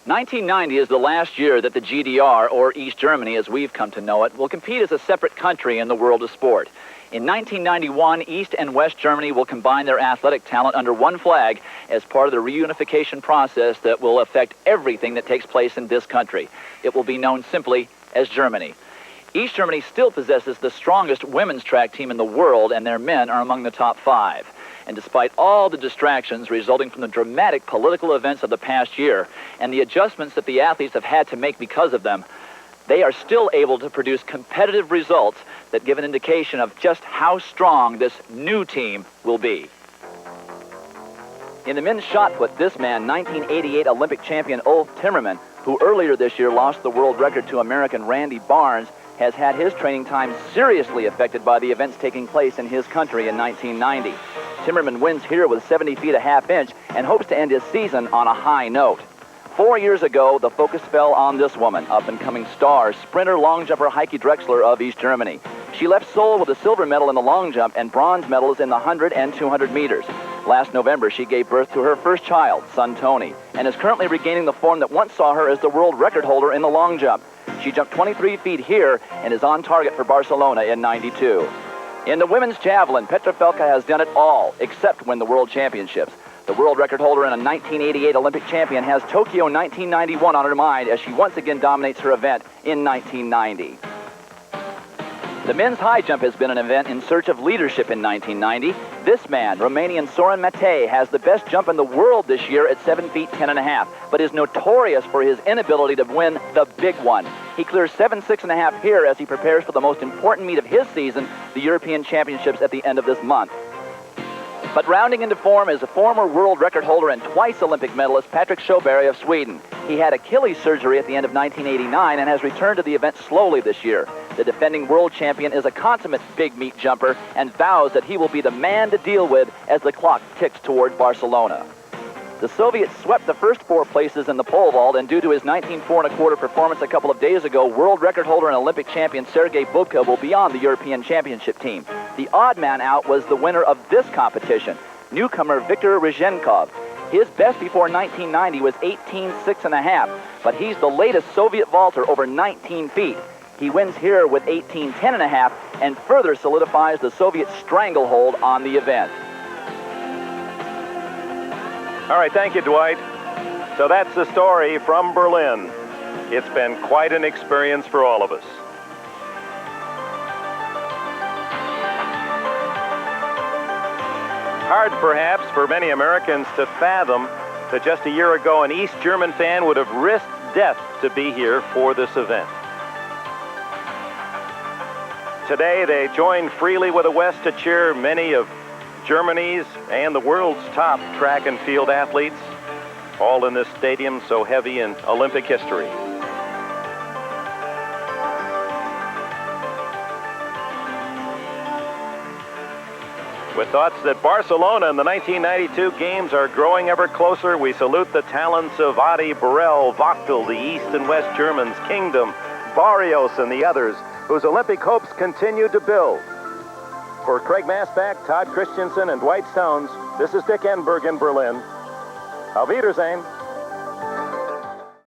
1990 is the last year that the GDR, or East Germany as we've come to know it, will compete as a separate country in the world of sport. In 1991, East and West Germany will combine their athletic talent under one flag as part of the reunification process that will affect everything that takes place in this country. It will be known simply as Germany. East Germany still possesses the strongest women's track team in the world, and their men are among the top 5. And despite all the distractions resulting from the dramatic political events of the past year and the adjustments that the athletes have had to make because of them, they are still able to produce competitive results that give an indication of just how strong this new team will be. In the men's shot put, this man, 1988 Olympic champion Ulf Timmermann, who earlier this year lost the world record to American Randy Barnes, has had his training time seriously affected by the events taking place in his country in 1990. Timmermann wins here with 70 feet a half inch and hopes to end his season on a high note. 4 years ago, the focus fell on this woman, up-and-coming star, sprinter long jumper Heike Drechsler of East Germany. She left Seoul with a silver medal in the long jump and bronze medals in the 100 and 200 meters. Last November, she gave birth to her first child, son Tony, and is currently regaining the form that once saw her as the world record holder in the long jump. She jumped 23 feet here and is on target for Barcelona in '92. In the women's javelin, Petra Felke has done it all except win the world championships. The world record holder and a 1988 Olympic champion has Tokyo 1991 on her mind as she once again dominates her event in 1990. The men's high jump has been an event in search of leadership in 1990. This man, Romanian Sorin Matei, has the best jump in the world this year at 7 feet 10 and a half, but is notorious for his inability to win the big one. He clears 7.6 and a half here as he prepares for the most important meet of his season, the European Championships at the end of this month. But rounding into form is a former world record holder and twice Olympic medalist Patrik Sjoberg of Sweden. He had Achilles surgery at the end of 1989 and has returned to the event slowly this year. The defending world champion is a consummate big meet jumper and vows that he will be the man to deal with as the clock ticks toward Barcelona. The Soviets swept the first 4 places in the pole vault, and due to his 19.4 1/4 performance a couple of days ago, world record holder and Olympic champion Sergei Bubka will be on the European Championship team. The odd man out was the winner of this competition, newcomer Viktor Ryzhenkov. His best before 1990 was 18.6 and a half, but he's the latest Soviet vaulter over 19 feet. He wins here with 18.10 and a half and further solidifies the Soviet stranglehold on the event. All right, thank you, Dwight. So that's the story from Berlin. It's been quite an experience for all of us. Hard, perhaps, for many Americans to fathom that just a year ago an East German fan would have risked death to be here for this event. Today, they join freely with the West to cheer many of Germany's and the world's top track and field athletes, all in this stadium so heavy in Olympic history. With thoughts that Barcelona and the 1992 games are growing ever closer, we salute the talents of Adi, Burrell, Wachtel, the East and West Germans, Kingdom, Barrios, and the others, whose Olympic hopes continue to build. For Craig Masbach, Todd Christensen, and Dwight Stones, this is Dick Enberg in Berlin. Auf Wiedersehen.